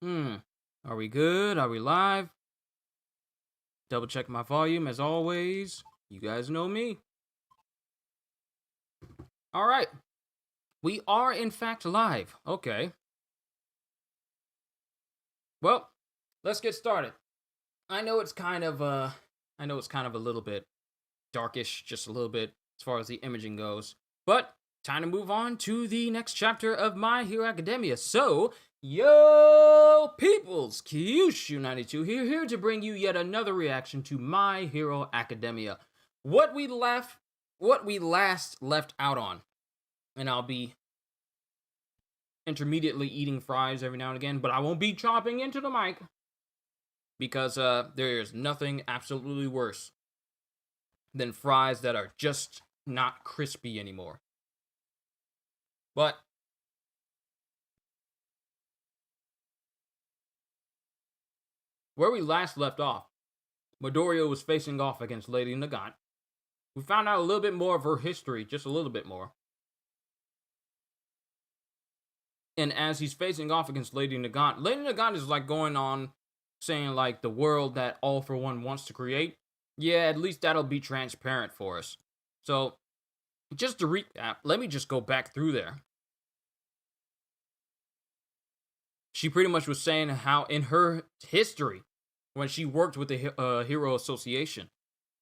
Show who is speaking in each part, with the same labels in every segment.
Speaker 1: Hmm. Are we good? Are we live? Double check my volume as always. You guys know me. All right. We are in fact live. Okay. Well, let's get started. I know it's kind of a little bit darkish, just a little bit as far as the imaging goes. But time to move on to the next chapter of My Hero Academia. So, yo peoples, Kyushu92 here to bring you yet another reaction to My Hero Academia. What we last left out on. And I'll be intermediately eating fries every now and again, but I won't be chopping into the mic because there's nothing absolutely worse than fries that are just not crispy anymore. But where we last left off, Midoriya was facing off against Lady Nagant. We found out a little bit more of her history, just a little bit more. And as he's facing off against Lady Nagant is like going on saying like the world that All For One wants to create. Yeah, at least that'll be transparent for us. So, just to recap, let me just go back through there. She pretty much was saying how in her history, when she worked with the Hero Association,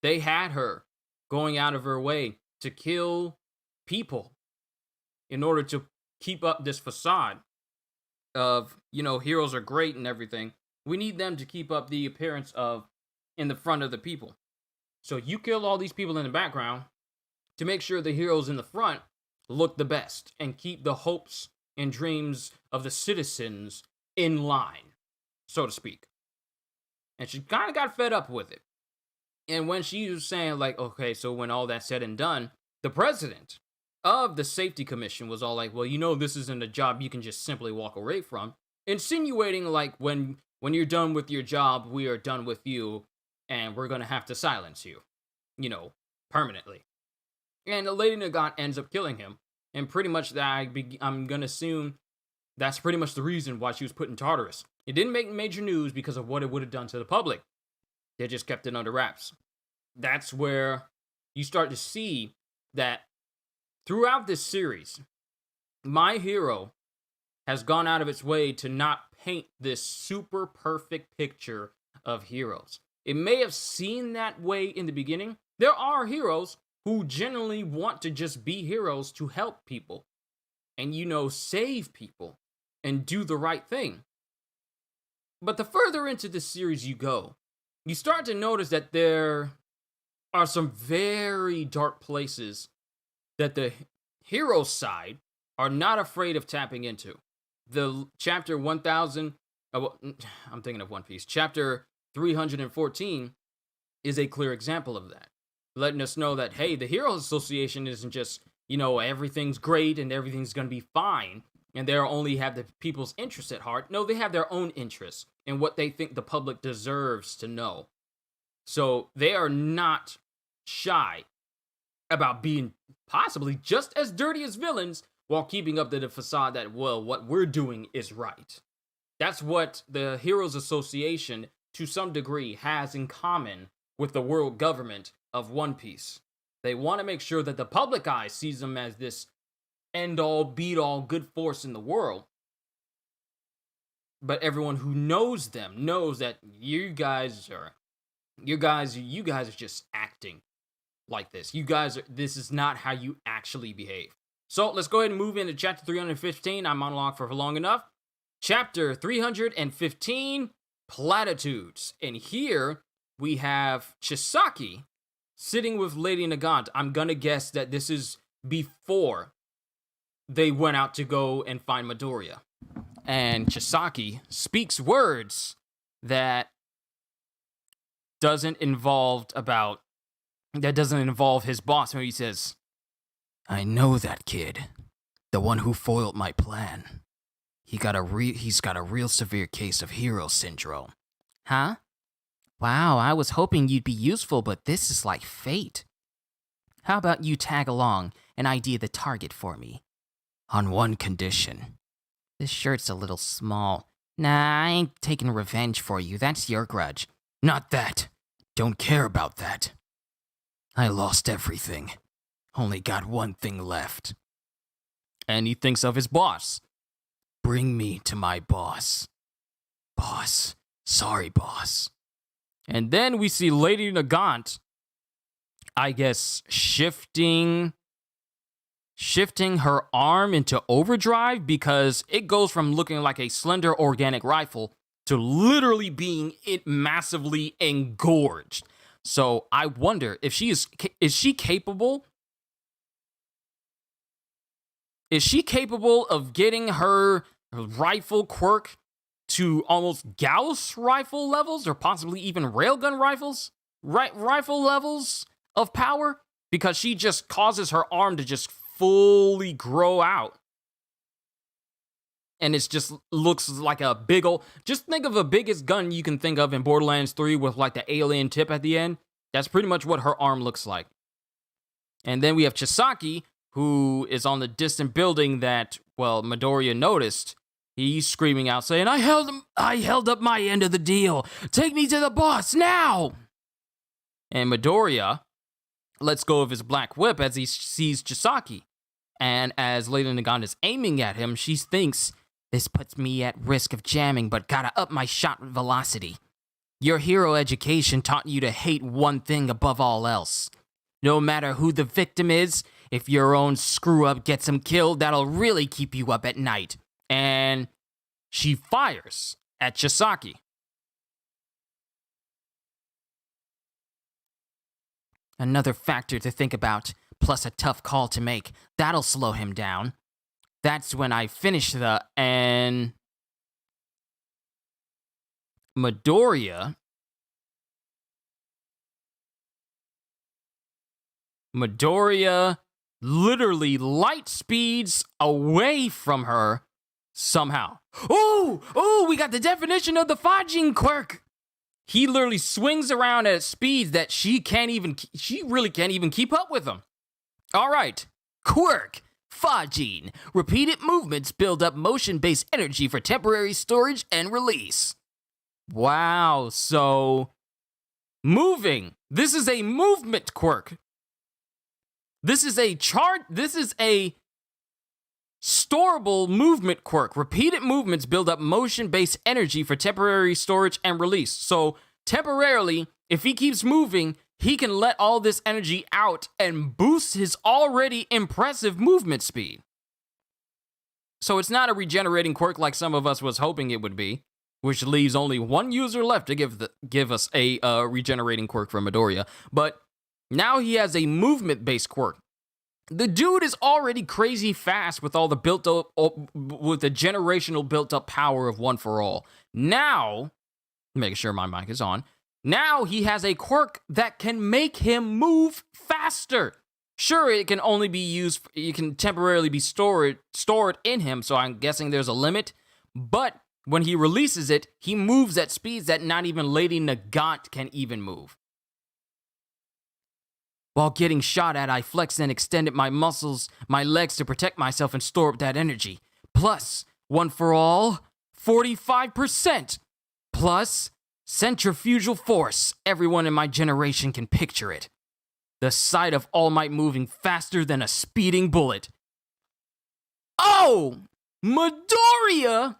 Speaker 1: they had her going out of her way to kill people in order to keep up this facade of, heroes are great and everything. We need them to keep up the appearance of in the front of the people. So you kill all these people in the background to make sure the heroes in the front look the best and keep the hopes and dreams of the citizens in line, so to speak. And she kind of got fed up with it. And when she was saying, like, okay, so when all that's said and done, the president of the safety commission was all like, well, this isn't a job you can just simply walk away from, insinuating like when you're done with your job, we are done with you, and we're gonna have to silence you, permanently. And Lady Nagant ends up killing him, and pretty much that I'm gonna assume that's pretty much the reason why she was put in Tartarus. It didn't make major news because of what it would have done to the public. They just kept it under wraps. That's where you start to see that throughout this series, My Hero has gone out of its way to not paint this super perfect picture of heroes. It may have seemed that way in the beginning. There are heroes who genuinely want to just be heroes to help people and, save people and do the right thing. But the further into this series you go, you start to notice that there are some very dark places that the hero side are not afraid of tapping into. The chapter 1000, I'm thinking of One Piece. Chapter 314 is a clear example of that, letting us know that, hey, the Heroes Association isn't just, everything's great and everything's going to be fine, and they only have the people's interests at heart. No, they have their own interests and what they think the public deserves to know. So they are not shy about being possibly just as dirty as villains while keeping up the facade that, well, what we're doing is right. That's what the Heroes Association, to some degree, has in common with the world government of One Piece. They want to make sure that the public eye sees them as this end-all, be-all good force in the world. But everyone who knows them knows that you guys are just acting like this. This is not how you actually behave. So let's go ahead and move into chapter 315. I'm monologued for long enough. Chapter 315, Platitudes. And here we have Chisaki sitting with Lady Nagant. I'm gonna guess that this is before they went out to go and find Midoriya. And Chisaki speaks words that doesn't involve his boss, when he says, I know that kid. The one who foiled my plan. He's got a real severe case of hero syndrome. Huh? Wow, I was hoping you'd be useful, but this is like fate. How about you tag along and ID the target for me? On one condition. This shirt's a little small.
Speaker 2: Nah, I ain't taking revenge for you. That's your grudge. Not that. Don't care about that. I lost everything. Only got one thing left.
Speaker 1: And he thinks of his boss.
Speaker 2: Bring me to my boss. Boss. Sorry, boss.
Speaker 1: And then we see Lady Nagant, I guess, shifting her arm into overdrive because it goes from looking like a slender organic rifle to literally being it massively engorged. So I wonder if she is she capable? Is she capable of getting her rifle quirk to almost Gauss rifle levels, or possibly even railgun rifles? Rifle levels of power? Because she just causes her arm to just fully grow out. And it just looks like a big old... Just think of the biggest gun you can think of in Borderlands 3 with like the alien tip at the end. That's pretty much what her arm looks like. And then we have Chisaki, who is on the distant building that, well, Midoriya noticed. He's screaming out, saying, I held up my end of the deal. Take me to the boss now! And Midoriya lets go of his black whip as he sees Chisaki. And as Lady Nagant is aiming at him, she thinks, this puts me at risk of jamming, but gotta up my shot velocity. Your hero education taught you to hate one thing above all else. No matter who the victim is, if your own screw-up gets him killed, that'll really keep you up at night. And she fires at Chisaki. Another factor to think about, plus a tough call to make. That'll slow him down. That's when I finish and Midoriya literally light speeds away from her somehow. Oh, we got the definition of the Fajin quirk. He literally swings around at speeds that she really can't even keep up with him. All right, quirk, Fajin. Repeated movements build up motion-based energy for temporary storage and release. Wow, so moving. This is a movement quirk. This is a storable movement quirk. Repeated movements build up motion-based energy for temporary storage and release. So temporarily, if he keeps moving, he can let all this energy out and boost his already impressive movement speed. So it's not a regenerating quirk like some of us was hoping it would be, which leaves only one user left to give us a regenerating quirk from Midoriya. But now he has a movement-based quirk. The dude is already crazy fast with all the generational built-up power of One For All. Now, making sure my mic is on, now he has a quirk that can make him move faster. Sure, it can only be used, you can temporarily be stored in him, so I'm guessing there's a limit. But when he releases it, he moves at speeds that not even Lady Nagant can even move. While getting shot at, I flexed and extended my muscles, my legs to protect myself and store up that energy. Plus, One For All, 45%. Plus, centrifugal force. Everyone in my generation can picture it. The sight of All Might moving faster than a speeding bullet. Oh! Midoriya!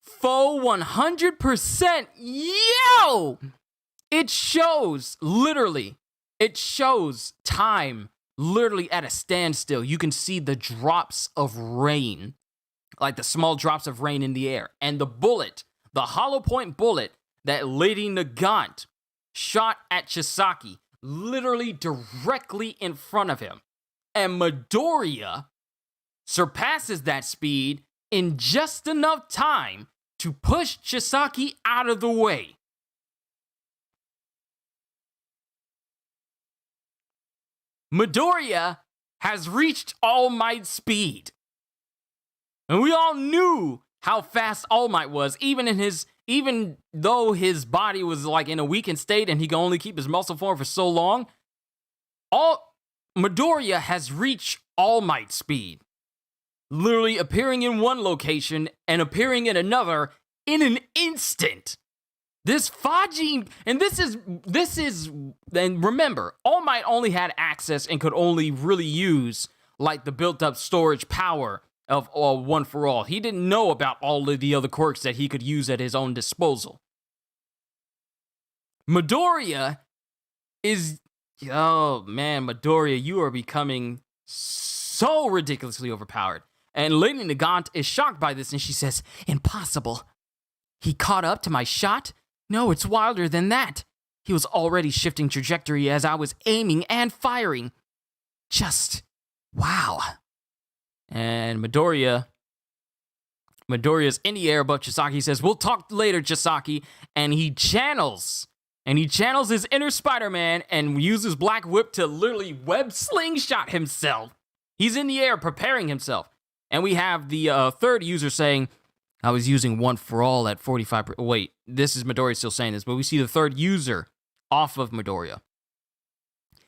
Speaker 1: Foe 100%. Yo! It shows, literally. It shows time literally at a standstill. You can see the drops of rain, like the small drops of rain in the air. And the bullet, the hollow point bullet that Lady Nagant shot at Chisaki, literally directly in front of him. And Midoriya surpasses that speed in just enough time to push Chisaki out of the way. Midoriya has reached All Might speed. And we all knew how fast All Might was, even though his body was like in a weakened state and he could only keep his muscle form for so long. Midoriya has reached All Might speed. Literally appearing in one location and appearing in another in an instant. This Fajin, and this is, and remember, All Might only had access and could only really use like the built-up storage power of One for All. He didn't know about all of the other quirks that he could use at his own disposal. Midoriya is, oh man, Midoriya, you are becoming so ridiculously overpowered. And Lady Nagant is shocked by this, and she says, "Impossible. He caught up to my shot? No, it's wilder than that. He was already shifting trajectory as I was aiming and firing. Just, wow." And Midoriya's in the air above Chisaki. He says, "We'll talk later, Chisaki." And he channels his inner Spider-Man and uses Black Whip to literally web slingshot himself. He's in the air preparing himself. And we have the third user saying, "I was using One for All at 45%. Wait, this is Midoriya still saying this, but we see the third user off of Midoriya.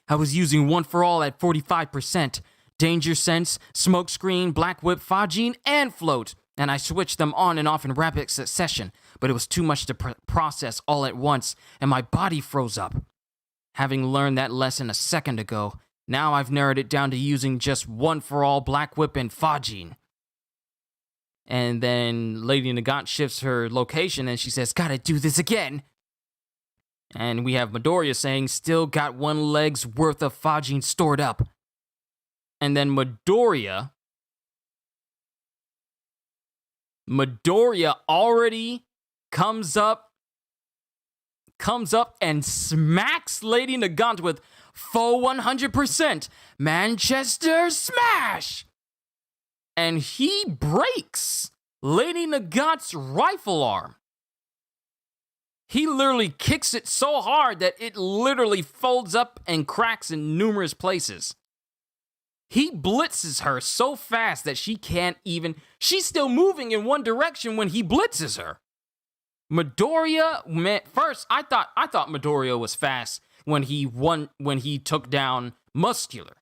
Speaker 1: "I was using One for All at 45%. Danger Sense, Smokescreen, Black Whip, Fajin, and Float. And I switched them on and off in rapid succession, but it was too much to process all at once, and my body froze up. Having learned that lesson a second ago, now I've narrowed it down to using just One for All, Black Whip, and Fajin." And then Lady Nagant shifts her location and she says, "Gotta do this again." And we have Midoriya saying, "Still got one leg's worth of Fajin stored up." And then Midoriya already comes up and smacks Lady Nagant with full 100% Manchester Smash. And he breaks Lady Nagant's rifle arm. He literally kicks it so hard that it literally folds up and cracks in numerous places. He blitzes her so fast that she can't even... She's still moving in one direction when he blitzes her. Midoriya, man, first I thought Midoriya was fast when he took down Muscular.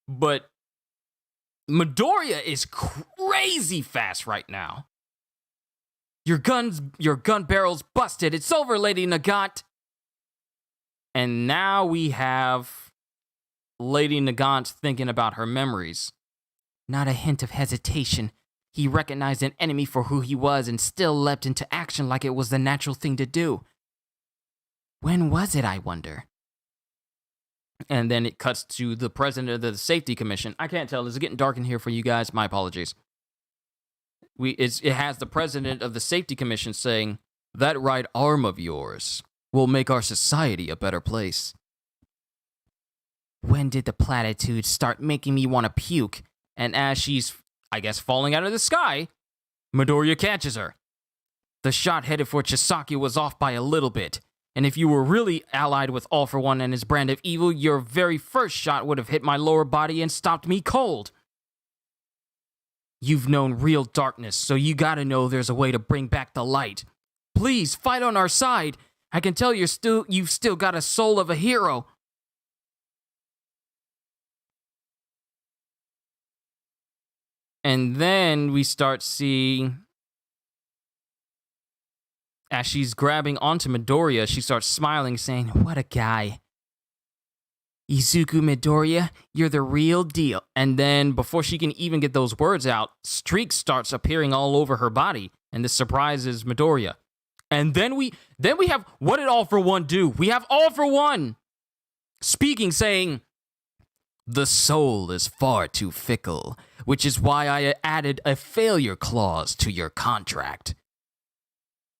Speaker 1: But Midoriya is crazy fast right now. Your gun barrel's busted. It's over, Lady Nagant." And now we have Lady Nagant thinking about her memories. Not a hint of hesitation. He recognized an enemy for who he was and still leapt into action like it was the natural thing to do. When was it, I wonder? And then it cuts to the president of the Safety Commission. I can't tell. Is it getting dark in here for you guys? My apologies. It has the president of the Safety Commission saying, "That right arm of yours will make our society a better place." When did the platitudes start making me want to puke? And as she's, I guess, falling out of the sky, Midoriya catches her. The shot headed for Chisaki was off by a little bit. And if you were really allied with All for One and his brand of evil, your very first shot would have hit my lower body and stopped me cold. You've known real darkness, so you gotta know there's a way to bring back the light. Please, fight on our side. I can tell you've still got a soul of a hero. And then we start seeing, as she's grabbing onto Midoriya, she starts smiling, saying, "What a guy. Izuku Midoriya, you're the real deal." And then before she can even get those words out, streaks starts appearing all over her body, and this surprises Midoriya. And then we have, what did All for One do? We have All for One speaking, saying, "The soul is far too fickle, which is why I added a failure clause to your contract."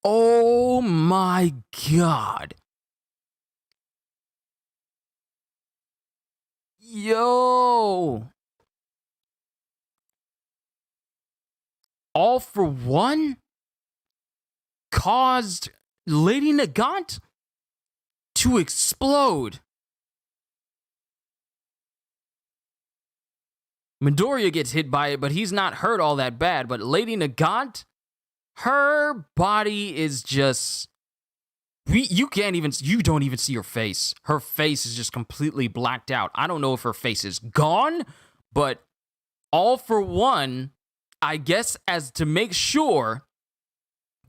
Speaker 1: Oh my god. Yo. All for One caused Lady Nagant to explode. Midoriya gets hit by it, but he's not hurt all that bad. But Lady Nagant, her body is just... You don't even see her face. Her face is just completely blacked out. I don't know if her face is gone, but All for One, I guess as to make sure,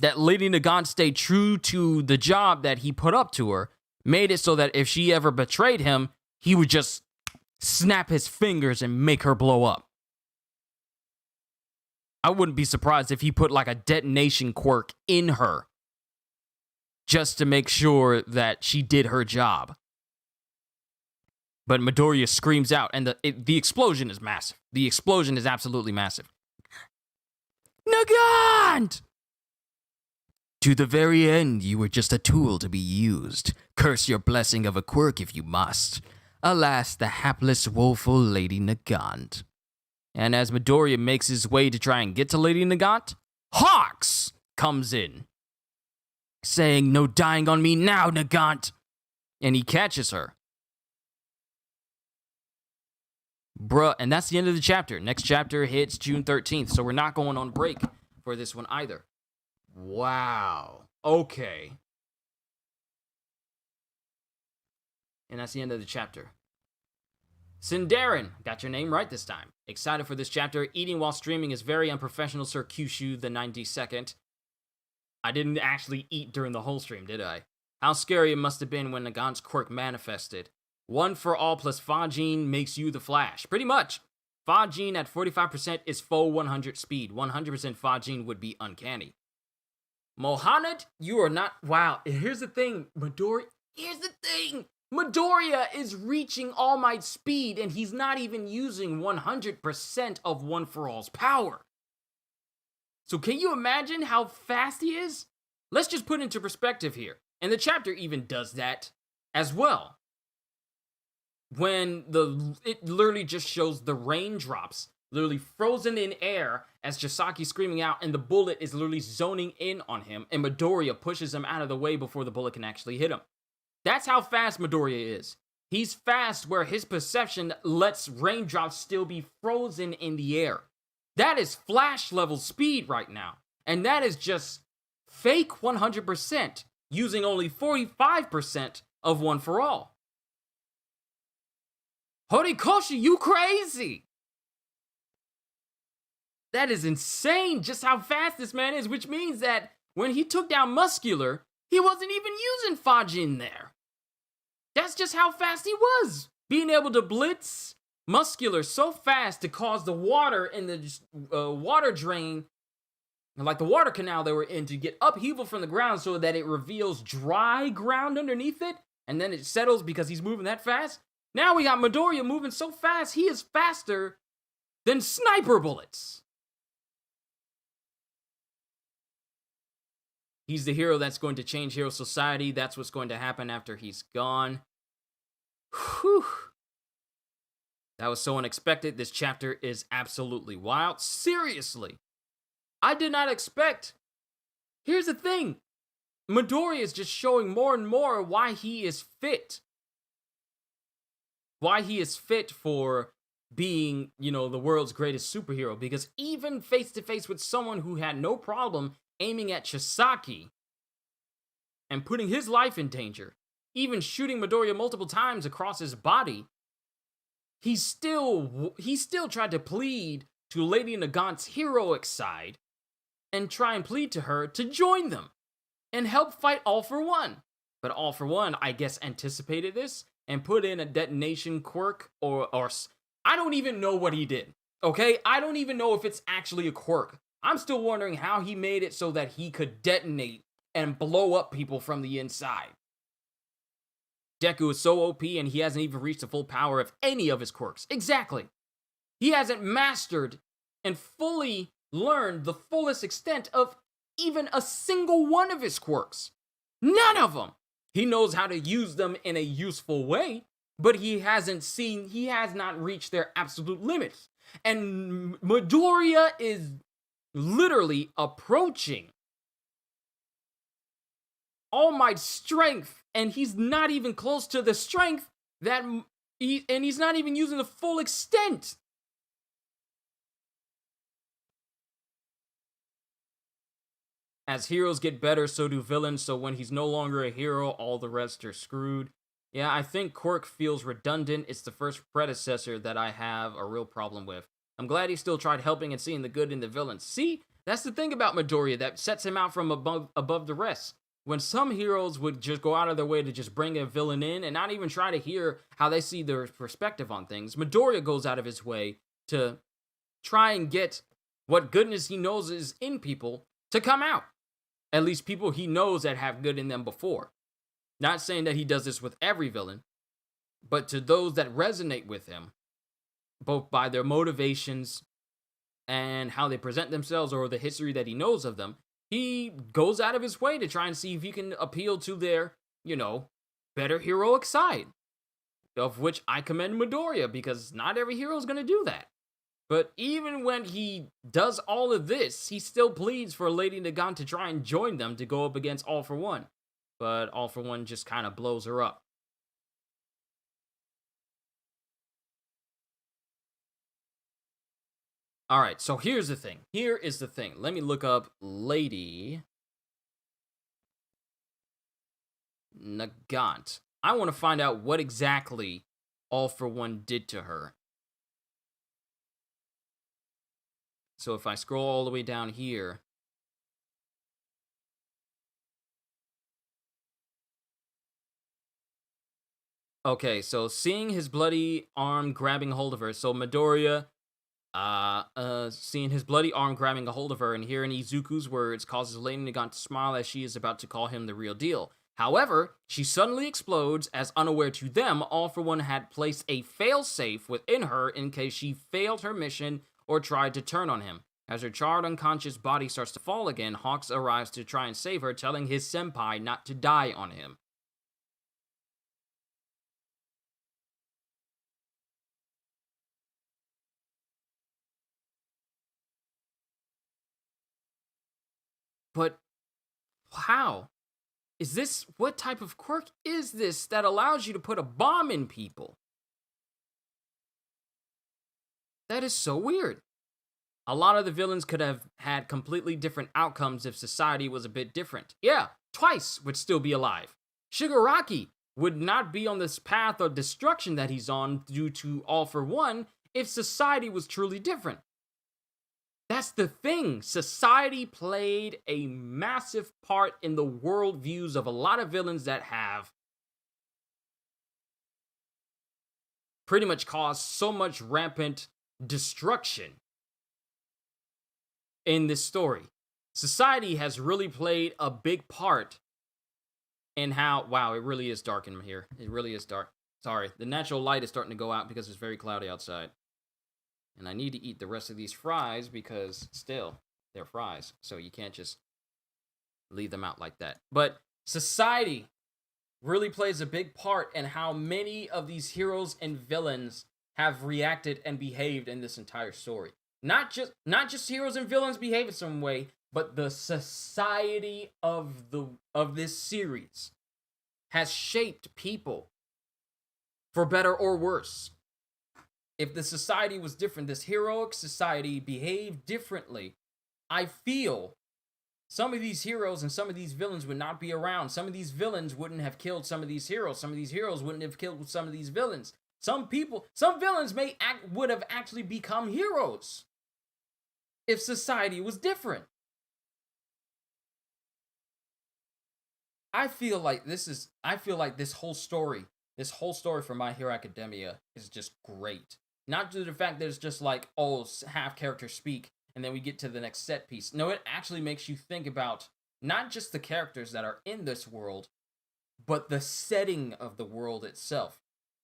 Speaker 1: that Lady Nagant stayed true to the job that he put up to her, made it so that if she ever betrayed him, he would just snap his fingers and make her blow up. I wouldn't be surprised if he put like a detonation quirk in her just to make sure that she did her job. But Midoriya screams out, and the explosion is massive. The explosion is absolutely massive. Nagant! To the very end, you were just a tool to be used. Curse your blessing of a quirk if you must. Alas, the hapless, woeful Lady Nagant. And as Midoriya makes his way to try and get to Lady Nagant, Hawks comes in, saying, "No dying on me now, Nagant." And he catches her. Bruh, and that's the end of the chapter. Next chapter hits June 13th, so we're not going on break for this one either. Wow. Okay. And that's the end of the chapter. Sindarin, got your name right this time. Excited for this chapter. Eating while streaming is very unprofessional, Sir Kyushu the 92nd. I didn't actually eat during the whole stream, did I? How scary it must have been when Nagant's quirk manifested. 1 for all plus Fajin makes you the Flash. Pretty much. Fajin at 45% is full 100 speed. 100% Fajin would be uncanny. Mohamed, you are not... Wow, here's the thing. Midoriya is reaching All Might speed, and he's not even using 100% of One For All's power. So can you imagine how fast he is? Let's just put into perspective here. And the chapter even does that as well. When it literally just shows the raindrops literally frozen in air as Chisaki screaming out, and the bullet is literally zoning in on him, and Midoriya pushes him out of the way before the bullet can actually hit him. That's how fast Midoriya is. He's fast where his perception lets raindrops still be frozen in the air. That is Flash level speed right now. And that is just fake 100%, using only 45% of One For All. Horikoshi, you crazy! That is insane just how fast this man is, which means that when he took down Muscular, he wasn't even using Fajin there. That's just how fast he was. Being able to blitz Muscular so fast to cause the water in the water drain, like the water canal they were in, to get upheaval from the ground so that it reveals dry ground underneath it, and then it settles because he's moving that fast. Now we got Midoriya moving so fast, he is faster than sniper bullets. He's the hero that's going to change Hero Society. That's what's going to happen after he's gone. Whew. That was so unexpected. This chapter is absolutely wild. Seriously. I did not expect. Here's the thing. Midoriya is just showing more and more why he is fit. Why he is fit for being, the world's greatest superhero. Because even face to face with someone who had no problem aiming at Chisaki and putting his life in danger, even shooting Midoriya multiple times across his body, he still tried to plead to Lady Nagant's heroic side and try and plead to her to join them and help fight All For One. But All For One, I guess, anticipated this and put in a detonation quirk or I don't even know what he did. Okay? I don't even know if it's actually a quirk. I'm still wondering how he made it so that he could detonate and blow up people from the inside. Deku is so OP and he hasn't even reached the full power of any of his quirks. Exactly. He hasn't mastered and fully learned the fullest extent of even a single one of his quirks. None of them. He knows how to use them in a useful way, but he has not reached their absolute limits. And Midoriya is literally approaching All Might's strength, and he's not even close to the strength he's not even using the full extent. As heroes get better, so do villains, so when he's no longer a hero, all the rest are screwed. Yeah, I think quirk feels redundant. It's the first predecessor that I have a real problem with. I'm glad he still tried helping and seeing the good in the villains. See, That's the thing about Midoriya that sets him out from above the rest. When some heroes would just go out of their way to just bring a villain in and not even try to hear how they see their perspective on things, Midoriya goes out of his way to try and get what goodness he knows is in people to come out. At least people he knows that have good in them before. Not saying that he does this with every villain, but to those that resonate with him, both by their motivations and how they present themselves or the history that he knows of them, he goes out of his way to try and see if he can appeal to their, better heroic side. Of which I commend Midoriya, because not every hero is going to do that. But even when he does all of this, he still pleads for Lady Nagant to try and join them to go up against All For One. But All For One just kind of blows her up. Alright, so here's the thing. Here is the thing. Let me look up Lady Nagant. I want to find out what exactly All For One did to her. So if I scroll all the way down here. Okay, so seeing his bloody arm grabbing hold of her. So Midoriya, seeing his bloody arm grabbing a hold of her and hearing Izuku's words causes Lady Nagant to smile as she is about to call him the real deal. However, she suddenly explodes as unaware to them, All For One had placed a failsafe within her in case she failed her mission or tried to turn on him. As her charred unconscious body starts to fall again, Hawks arrives to try and save her, telling his senpai not to die on him. But how? What type of quirk is this that allows you to put a bomb in people? That is so weird. A lot of the villains could have had completely different outcomes if society was a bit different. Yeah, Twice would still be alive. Shigaraki would not be on this path of destruction that he's on due to All For One if society was truly different. That's the thing. Society played a massive part in the worldviews of a lot of villains that have pretty much caused so much rampant destruction in this story. Society has really played a big part in how... Wow, it really is dark in here. It really is dark. Sorry, the natural light is starting to go out because it's very cloudy outside. And I need to eat the rest of these fries because still, they're fries. So you can't just leave them out like that. But society really plays a big part in how many of these heroes and villains have reacted and behaved in this entire story. Not just heroes and villains behave in some way, but the society of this series has shaped people for better or worse. If the society was different, this heroic society behaved differently, I feel some of these heroes and some of these villains would not be around. Some of these villains wouldn't have killed some of these heroes. Some of these heroes wouldn't have killed some of these villains. Some villains would have actually become heroes if society was different. I feel like this whole story for My Hero Academia is just great. Not due to the fact that it's just like, oh, half characters speak, and then we get to the next set piece. No, it actually makes you think about not just the characters that are in this world, but the setting of the world itself.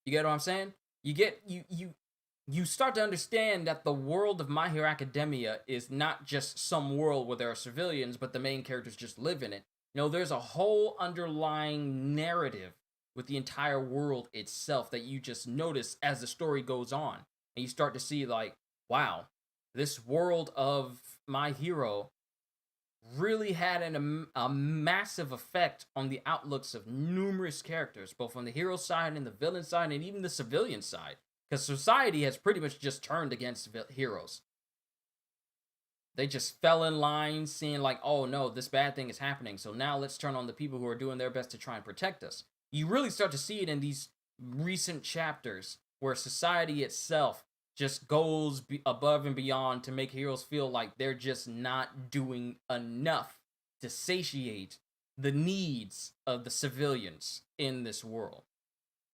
Speaker 1: You get what I'm saying? You start to understand that the world of My Hero Academia is not just some world where there are civilians, but the main characters just live in it. There's a whole underlying narrative with the entire world itself that you just notice as the story goes on. And you start to see like, wow, this world of My Hero really had a massive effect on the outlooks of numerous characters, both on the hero side and the villain side and even the civilian side. Because society has pretty much just turned against heroes. They just fell in line seeing like, oh no, this bad thing is happening. So now let's turn on the people who are doing their best to try and protect us. You really start to see it in these recent chapters where society itself just goes above and beyond to make heroes feel like they're just not doing enough to satiate the needs of the civilians in this world.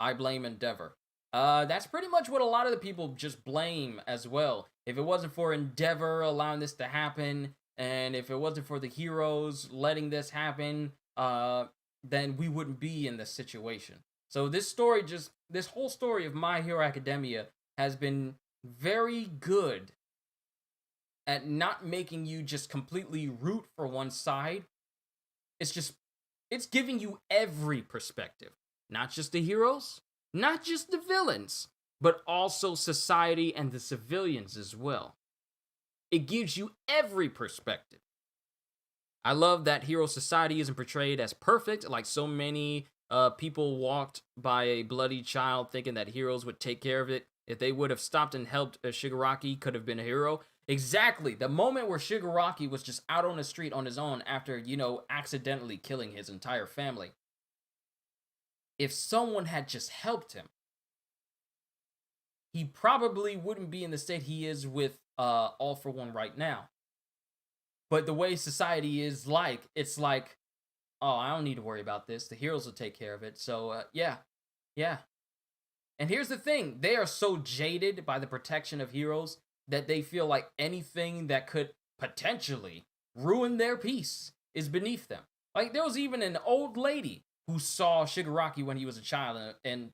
Speaker 1: I blame Endeavor. That's pretty much what a lot of the people just blame as well. If it wasn't for Endeavor allowing this to happen, and if it wasn't for the heroes letting this happen, then we wouldn't be in this situation. So this whole story of My Hero Academia has been very good at not making you just completely root for one side. It's giving you every perspective. Not just the heroes, not just the villains, but also society and the civilians as well. It gives you every perspective. I love that hero society isn't portrayed as perfect, like so many people walked by a bloody child thinking that heroes would take care of it. If they would have stopped and helped, Shigaraki could have been a hero. Exactly. The moment where Shigaraki was just out on the street on his own after, accidentally killing his entire family. If someone had just helped him, he probably wouldn't be in the state he is with All for One right now. But the way society is it's like, oh, I don't need to worry about this. The heroes will take care of it. So, yeah. And here's the thing. They are so jaded by the protection of heroes that they feel like anything that could potentially ruin their peace is beneath them. Like, there was even an old lady who saw Shigaraki when he was a child and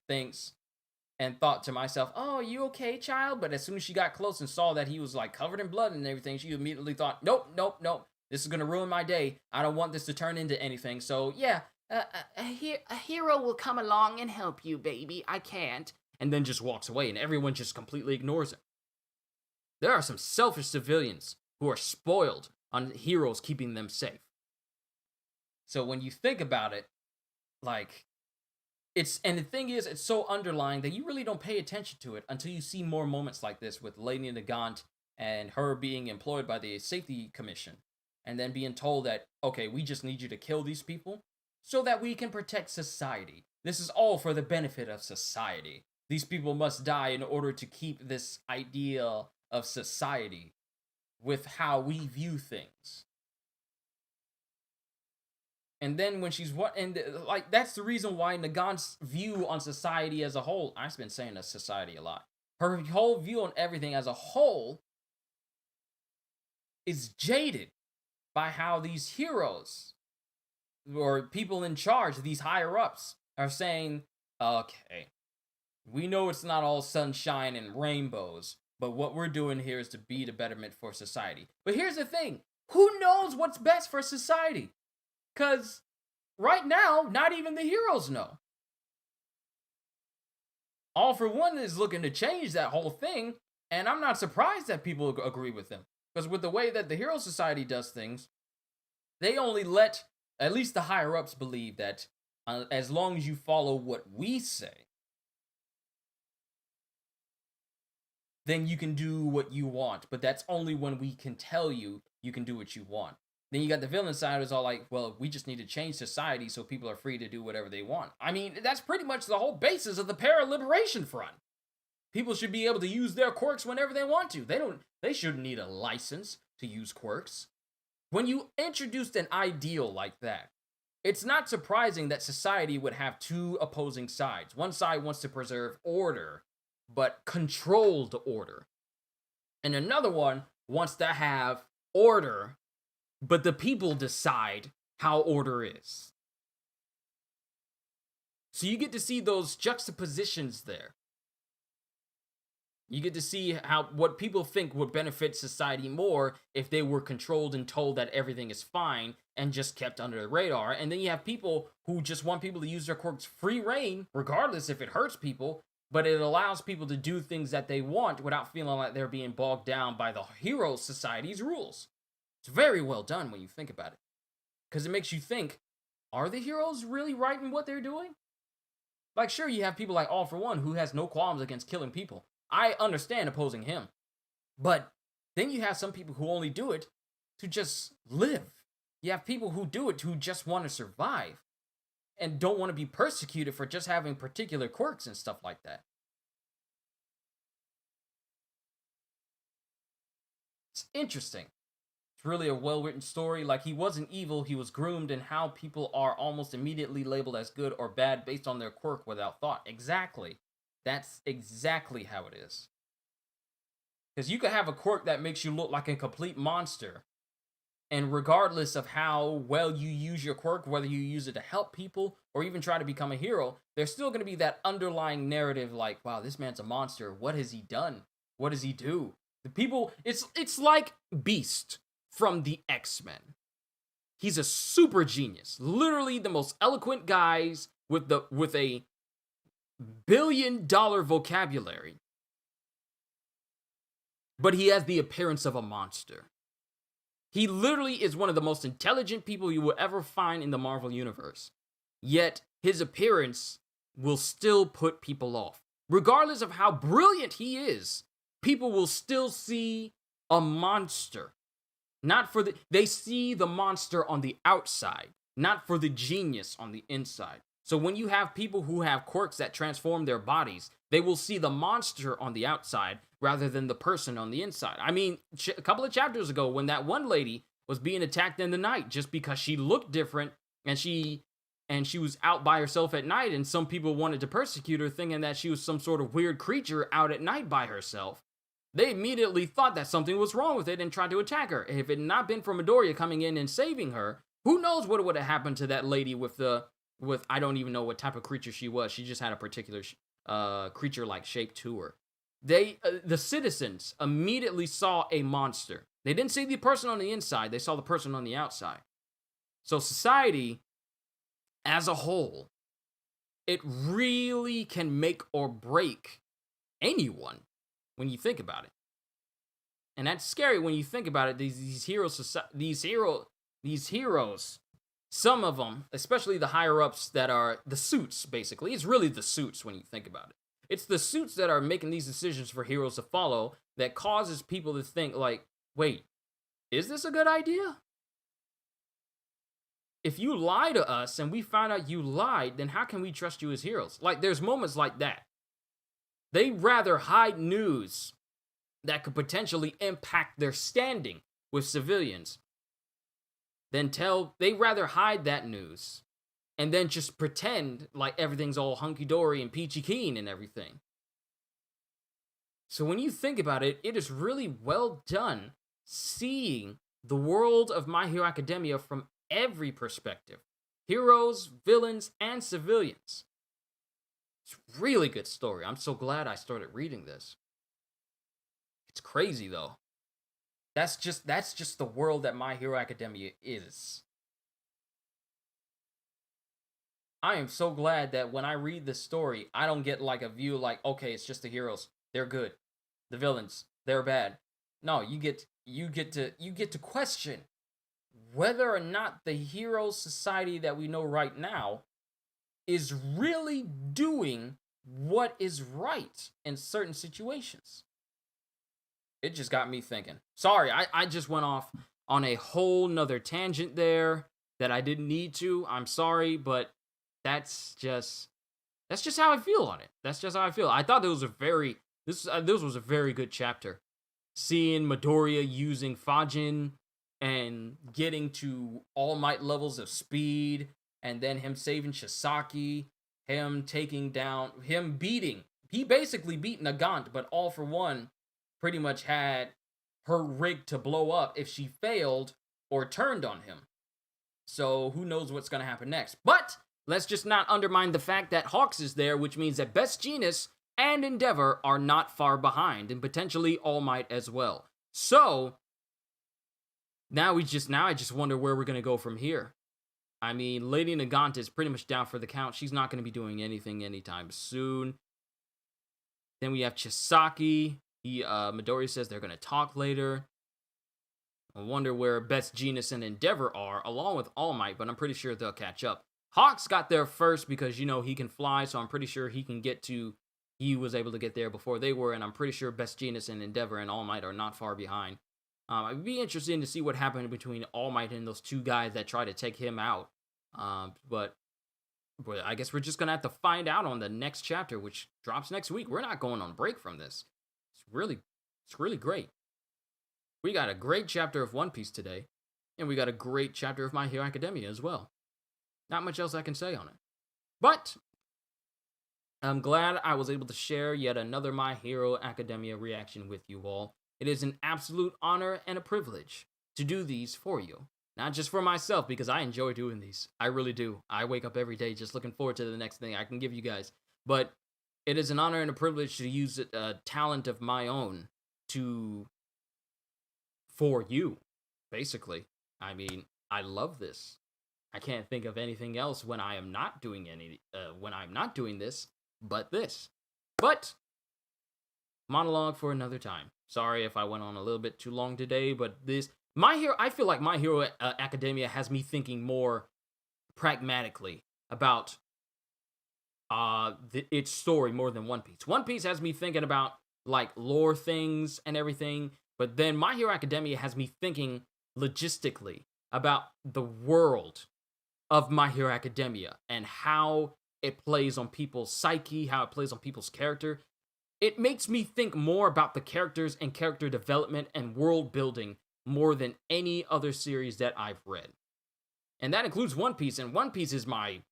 Speaker 1: thought to myself, oh, you okay, child? But as soon as she got close and saw that he was like covered in blood and everything, she immediately thought, nope. This is going to ruin my day. I don't want this to turn into anything. So, yeah, a hero will come along and help you, baby. I can't. And then just walks away, and everyone just completely ignores him. There are some selfish civilians who are spoiled on heroes keeping them safe. So when you think about it, and the thing is, it's so underlying that you really don't pay attention to it until you see more moments like this with Lady Nagant and her being employed by the Safety Commission, and then being told that, okay, we just need you to kill these people so that we can protect society. This is all for the benefit of society. These people must die in order to keep this idea of society with how we view things. And then when that's the reason why Nagant's view on society as a whole, I've been saying that society a lot. Her whole view on everything as a whole is jaded by how these heroes or people in charge, these higher ups, are saying, okay, we know it's not all sunshine and rainbows, but what we're doing here is to be the betterment for society. But here's the thing, who knows what's best for society? Because right now, not even the heroes know. All for One is looking to change that whole thing, and I'm not surprised that people agree with them. Because with the way that the Hero Society does things, they only let at least the higher-ups believe that as long as you follow what we say, then you can do what you want. But that's only when we can tell you you can do what you want. Then you got the villain side who's all like, well, we just need to change society so people are free to do whatever they want. I mean, that's pretty much the whole basis of the Para-Liberation Front. People should be able to use their quirks whenever they want to. They shouldn't need a license to use quirks. When you introduced an ideal like that, it's not surprising that society would have two opposing sides. One side wants to preserve order, but controlled order. And another one wants to have order, but the people decide how order is. So you get to see those juxtapositions there. You get to see what people think would benefit society more if they were controlled and told that everything is fine and just kept under the radar. And then you have people who just want people to use their quirks free reign, regardless if it hurts people, but it allows people to do things that they want without feeling like they're being bogged down by the Hero Society's rules. It's very well done when you think about it. Because it makes you think, are the heroes really right in what they're doing? Like, sure, you have people like All for One who has no qualms against killing people. I understand opposing him. But then you have some people who only do it to just live. You have people who do it who just want to survive and don't want to be persecuted for just having particular quirks and stuff like that. It's interesting. It's really a well-written story. Like, he wasn't evil, he was groomed, and how people are almost immediately labeled as good or bad based on their quirk without thought. Exactly. That's exactly how it is. Because you could have a quirk that makes you look like a complete monster, and regardless of how well you use your quirk, whether you use it to help people or even try to become a hero, there's still going to be that underlying narrative like, wow, this man's a monster. What has he done? What does he do? The people, it's like Beast from the X-Men. He's a super genius. Literally the most eloquent guys with a billion-dollar vocabulary. But he has the appearance of a monster. He literally is one of the most intelligent people you will ever find in the Marvel Universe. Yet, his appearance will still put people off. Regardless of how brilliant he is, people will still see a monster. They see the monster on the outside, not for the genius on the inside. So when you have people who have quirks that transform their bodies, they will see the monster on the outside rather than the person on the inside. I mean, a couple of chapters ago, when that one lady was being attacked in the night just because she looked different and she was out by herself at night, and some people wanted to persecute her thinking that she was some sort of weird creature out at night by herself, they immediately thought that something was wrong with it and tried to attack her. If it had not been for Midoriya coming in and saving her, who knows what would have happened to that lady with I don't even know what type of creature she was. She just had a particular creature-like shape to her. The citizens immediately saw a monster. They didn't see the person on the inside, they saw the person on the outside. So society, as a whole, it really can make or break anyone when you think about it. And that's scary when you think about it. These heroes, some of them, especially the higher ups that are the suits, basically. It's really the suits when you think about it. It's the suits that are making these decisions for heroes to follow that causes people to think like, wait, is this a good idea? If you lie to us and we find out you lied, then how can we trust you as heroes? Like, there's moments like that. They'd rather hide news that could potentially impact their standing with civilians than they'd rather hide that news and then just pretend like everything's all hunky-dory and peachy keen and everything. So when you think about it, it is really well done seeing the world of My Hero Academia from every perspective. Heroes, villains, and civilians. It's a really good story. I'm so glad I started reading this. It's crazy though. That's just the world that My Hero Academia is. I am so glad that when I read this story, I don't get like a view like, okay, it's just the heroes. They're good. The villains, they're bad. No, you get to question whether or not the hero society that we know right now is really doing what is right in certain situations. It just got me thinking. Sorry, I just went off on a whole nother tangent there that I didn't need to. I'm sorry, but that's just how I feel on it. That's just how I feel. I thought this was a very good chapter. Seeing Midoriya using Fajin and getting to All Might levels of speed, and then him saving Shisaki, he basically beat Nagant, but All For One pretty much had her rig to blow up if she failed or turned on him. So who knows what's going to happen next. But let's just not undermine the fact that Hawks is there, which means that Best Jeanist and Endeavor are not far behind, and potentially All Might as well. So now I just wonder where we're going to go from here. I mean, Lady Nagant is pretty much down for the count. She's not going to be doing anything anytime soon. Then we have Chisaki. Midoriya says they're going to talk later. I wonder where Best Jeanist and Endeavor are, along with All Might, but I'm pretty sure they'll catch up. Hawks got there first because, he can fly, so I'm pretty sure he was able to get there before they were, and I'm pretty sure Best Jeanist and Endeavor and All Might are not far behind. I'd be interested to see what happened between All Might and those two guys that try to take him out. But I guess we're just going to have to find out on the next chapter, which drops next week. We're not going on break from this. It's really great. we got a great chapter of One Piece today, and we got a great chapter of My Hero Academia as well. Not much else I can say on it. But I'm glad I was able to share yet another My Hero Academia reaction with you all. It is an absolute honor and a privilege to do these for you. Not just for myself, because I enjoy doing these. I really do. I wake up every day just looking forward to the next thing I can give you guys. But it is an honor and a privilege to use a talent of my own for you, basically. I mean, I love this. I can't think of anything else when I am not doing this, but this. But monologue for another time. Sorry if I went on a little bit too long today, but I feel like My Hero Academia has me thinking more pragmatically about its story more than One Piece. One Piece has me thinking about like lore things and everything, but then My Hero Academia has me thinking logistically about the world of My Hero Academia and how it plays on people's psyche, how it plays on people's character. It makes me think more about the characters and character development and world building more than any other series that I've read. And that includes One Piece, and One Piece is one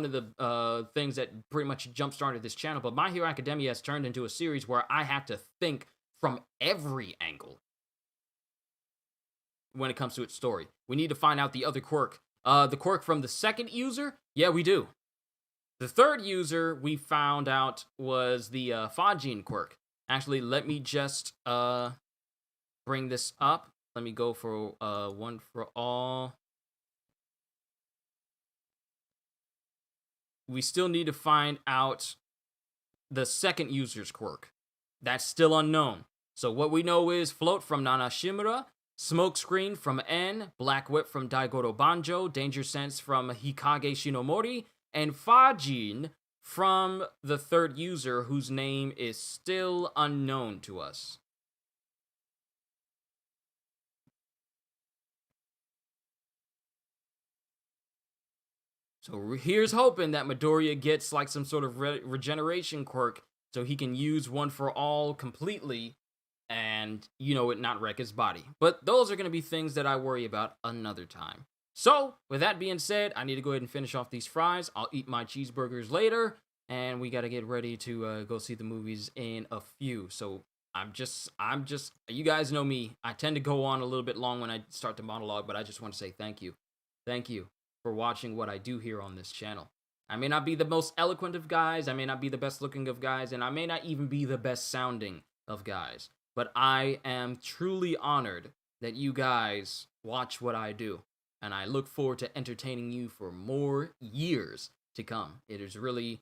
Speaker 1: of the things that pretty much jump-started this channel, but My Hero Academia has turned into a series where I have to think from every angle when it comes to its story. We need to find out the other quirk. The quirk from the second user? Yeah, we do. The third user we found out was the Fajin quirk. Actually, let me just bring this up. Let me go for one for all. We still need to find out the second user's quirk. That's still unknown. So what we know is Float from Nana Shimura, Smokescreen from En, Black Whip from Daigoro Banjo, Danger Sense from Hikage Shinomori, and Fajin from the third user whose name is still unknown to us. So here's hoping that Midoriya gets like some sort of regeneration quirk so he can use One for All completely and, it not wreck his body. But those are going to be things that I worry about another time. So, with that being said, I need to go ahead and finish off these fries. I'll eat my cheeseburgers later, and we got to get ready to go see the movies in a few. So, you guys know me. I tend to go on a little bit long when I start the monologue, but I just want to say thank you. Thank you for watching what I do here on this channel. I may not be the most eloquent of guys, I may not be the best looking of guys, and I may not even be the best sounding of guys, but I am truly honored that you guys watch what I do, and I look forward to entertaining you for more years to come. It is really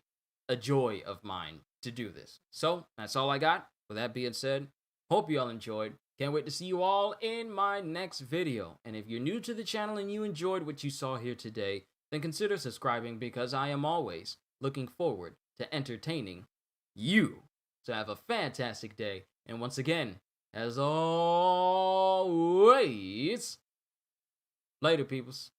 Speaker 1: a joy of mine to do this. So, that's all I got. With that being said, hope you all enjoyed. Can't wait to see you all in my next video. And if you're new to the channel and you enjoyed what you saw here today, then consider subscribing because I am always looking forward to entertaining you. So have a fantastic day. And once again, as always, later, peoples.